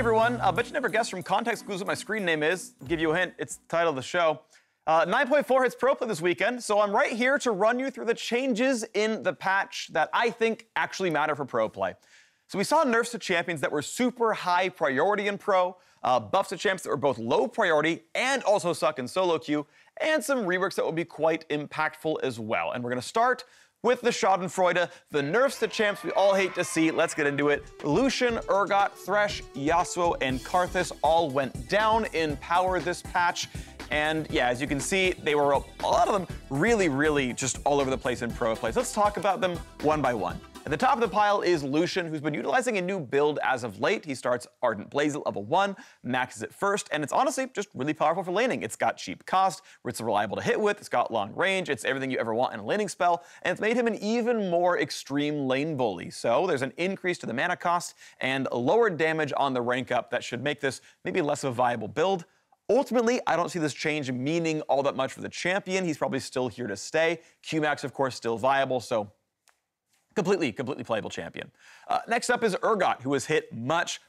everyone. I bet you never guessed from context clues what my screen name is. I'll give you a hint, it's the title of the show. 9.4 hits pro play this weekend, so I'm right here to run you through the changes in the patch that I think actually matter for pro play. So we saw nerfs to champions that were super high priority in pro, buffs to champs that were both low priority and also suck in solo queue, and some reworks that will be quite impactful as well. And we're going to start with the Schadenfreude, the nerfs to champs we all hate to see. Let's get into it. Lucian, Urgot, Thresh, Yasuo, and Karthus all went down in power this patch. And yeah, as you can see, they were, a lot of them, really just all over the place in pro play. So let's talk about them one by one. At the top of the pile is Lucian, who's been utilizing a new build as of late. He starts Ardent Blaze at level 1, maxes it first, and it's honestly just really powerful for laning. It's got cheap cost, where it's reliable to hit with, it's got long range, it's everything you ever want in a laning spell, and it's made him an even more extreme lane bully. So there's an increase to the mana cost and lower damage on the rank up that should make this maybe less of a viable build. Ultimately, I don't see this change meaning all that much for the champion. He's probably still here to stay. Qmax, of course, still viable, so completely playable champion. Next up is Urgot, who was hit much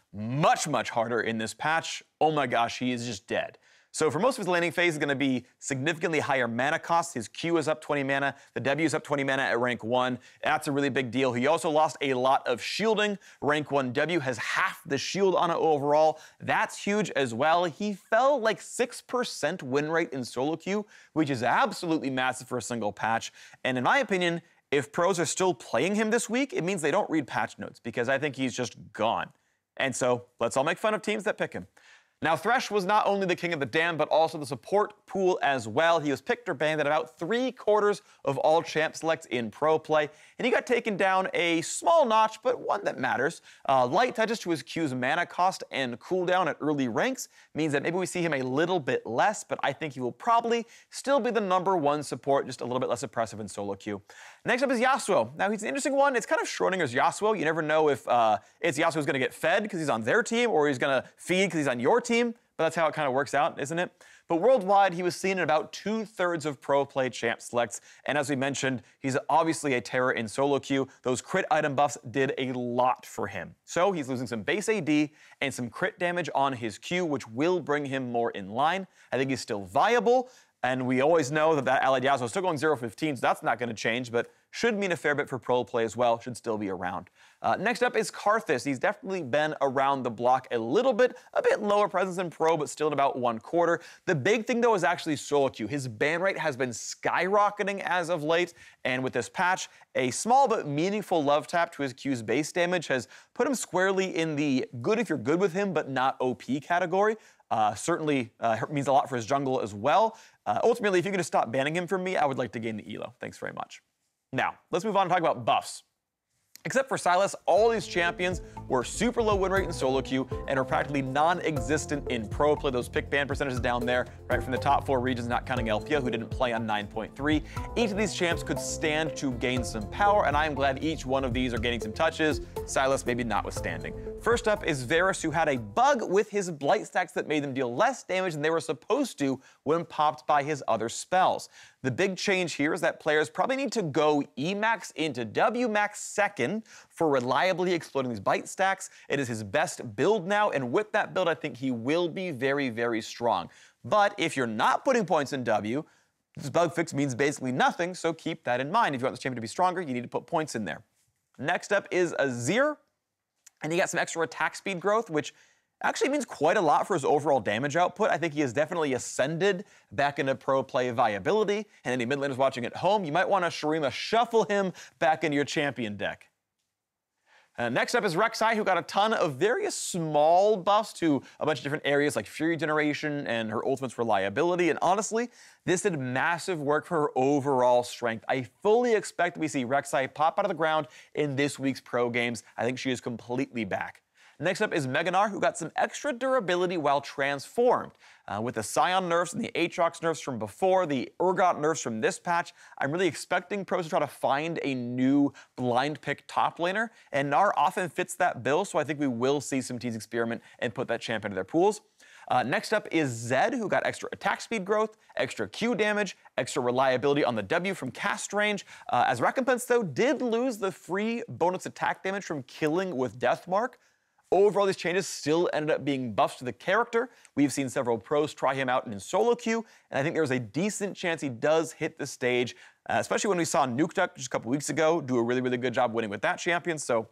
harder in this patch. Oh my gosh, he is just dead. So for most of his laning phase, is going to be significantly higher mana costs. His Q is up 20 mana. The W is up 20 mana at rank 1. That's a really big deal. He also lost a lot of shielding. Rank 1 W has half the shield on it overall. That's huge as well. He fell like 6% win rate in solo queue, which is absolutely massive for a single patch. And in my opinion, if pros are still playing him this week, it means they don't read patch notes, because I think he's just gone. And so let's all make fun of teams that pick him. Now, Thresh was not only the king of the dam, but also the support pool as well. He was picked or banned at about 3/4 of all champ selects in pro play, and he got taken down a small notch, but one that matters. Light touches to his Q's mana cost and cooldown at early ranks means that maybe we see him a little bit less, but I think he will probably still be the #1 support, just a little bit less oppressive in solo queue. Next up is Yasuo. Now, he's an interesting one. It's kind of Schrodinger's Yasuo. You never know if it's Yasuo who's going to get fed because he's on their team, or he's going to feed because he's on your team, but that's how it kind of works out, isn't it? But worldwide, he was seen in about 2/3 of pro play champ selects, and as we mentioned, he's obviously a terror in solo queue. Those crit item buffs did a lot for him. So he's losing some base AD and some crit damage on his Q, which will bring him more in line. I think he's still viable, and we always know that allied Yasuo is still going 0-15, so that's not going to change, but should mean a fair bit for pro play as well, should still be around. Next up is Karthus. He's definitely been around the block a little bit, a bit lower presence in pro, but still at about 1/4. The big thing, though, is actually solo queue. His ban rate has been skyrocketing as of late, and with this patch, a small but meaningful love tap to his Q's base damage has put him squarely in the good if you're good with him, but not OP category. Certainly means a lot for his jungle as well. Ultimately, if you're going to stop banning him from me, I would like to gain the elo. Thanks very much. Now, let's move on and talk about buffs. Except for Sylas, all these champions were super low win rate in solo queue and are practically non-existent in pro play. Those pick ban percentages down there, right from the top 4 regions, not counting Elpia, who didn't play on 9.3. Each of these champs could stand to gain some power, and I am glad each one of these are getting some touches, Sylas maybe notwithstanding. First up is Varus, who had a bug with his blight stacks that made them deal less damage than they were supposed to when popped by his other spells. The big change here is that players probably need to go Emax into Wmax second for reliably exploiting these blight stacks. It is his best build now, and with that build, I think he will be very strong. But if you're not putting points in W, this bug fix means basically nothing, so keep that in mind. If you want this champion to be stronger, you need to put points in there. Next up is Azir, and he got some extra attack speed growth, which actually means quite a lot for his overall damage output. I think he has definitely ascended back into pro play viability, and any mid laners watching at home, you might want to Shurima shuffle him back into your champion deck. Next up is Rek'Sai, who got a ton of various small buffs to a bunch of different areas like Fury Generation and her ultimate's reliability, and honestly, this did massive work for her overall strength. I fully expect we see Rek'Sai pop out of the ground in this week's pro games. I think she is completely back. Next up is Meganar, who got some extra durability while transformed. With the Scion nerfs and the Aatrox nerfs from before, the Urgot nerfs from this patch, I'm really expecting pros to try to find a new blind pick top laner, and Gnar often fits that bill, so I think we will see some teams experiment and put that champ into their pools. Next up is Zed, who got extra attack speed growth, extra Q damage, extra reliability on the W from cast range. As recompense, though, did lose the free bonus attack damage from killing with Deathmark. Overall, these changes still ended up being buffs to the character. We've seen several pros try him out in solo queue, and I think there's a decent chance he does hit the stage, especially when we saw Nukeduck just a couple weeks ago do a really, really good job winning with that champion. So,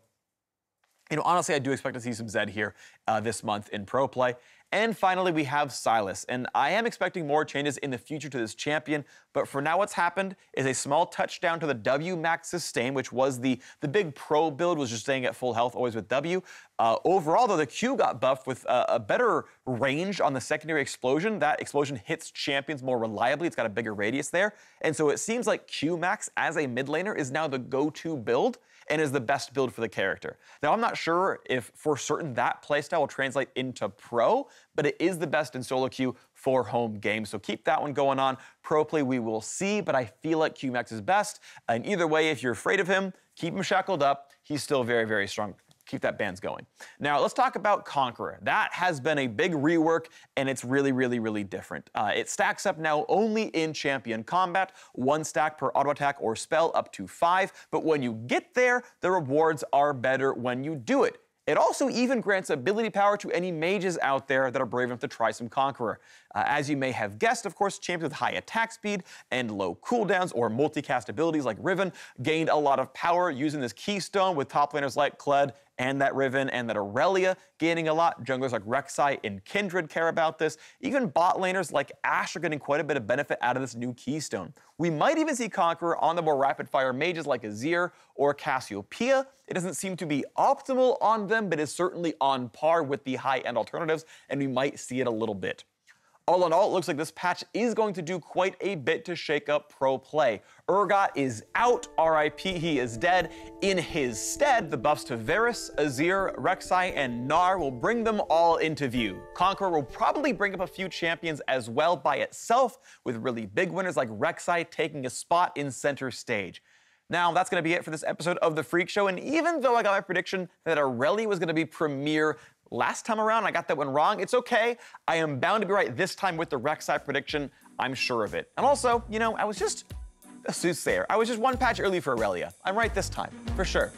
honestly, I do expect to see some Zed here this month in pro play. And finally, we have Sylas, and I am expecting more changes in the future to this champion, but for now what's happened is a small touchdown to the W max sustain, which was the big pro build, was just staying at full health, always with W. Overall, though, the Q got buffed with a better range on the secondary explosion. That explosion hits champions more reliably. It's got a bigger radius there, and so it seems like Q max as a mid laner is now the go-to build and is the best build for the character. Now, I'm not sure if for certain that playstyle will translate into pro, but it is the best in solo queue for home games, so keep that one going on. Pro play we will see, but I feel like QMax is best, and either way, if you're afraid of him, keep him shackled up. He's still very, very strong. Keep that bands going. Now, let's talk about Conqueror. That has been a big rework, and it's really, really, really different. It stacks up now only in champion combat, 1 stack per auto attack or spell up to 5, but when you get there, the rewards are better when you do it. It also even grants ability power to any mages out there that are brave enough to try some Conqueror. As you may have guessed, of course, champions with high attack speed and low cooldowns or multicast abilities like Riven gained a lot of power using this keystone, with top laners like Kled and that Riven and that Aurelia gaining a lot. Junglers like Rek'Sai and Kindred care about this. Even bot laners like Ashe are getting quite a bit of benefit out of this new keystone. We might even see Conqueror on the more rapid-fire mages like Azir or Cassiopeia. It doesn't seem to be optimal on them, but is certainly on par with the high-end alternatives, and we might see it a little bit. All in all, it looks like this patch is going to do quite a bit to shake up pro play. Urgot is out, RIP, he is dead. In his stead, the buffs to Varus, Azir, Rek'Sai, and Gnar will bring them all into view. Conqueror will probably bring up a few champions as well by itself, with really big winners like Rek'Sai taking a spot in center stage. Now, that's going to be it for this episode of The Phreak Show, and even though I got my prediction that Aurelia was going to be premier last time around, I got that one wrong, it's okay. I am bound to be right this time with the Rek'Sai prediction. I'm sure of it. And also, I was just a soothsayer. I was just one patch early for Aurelia. I'm right this time, for sure.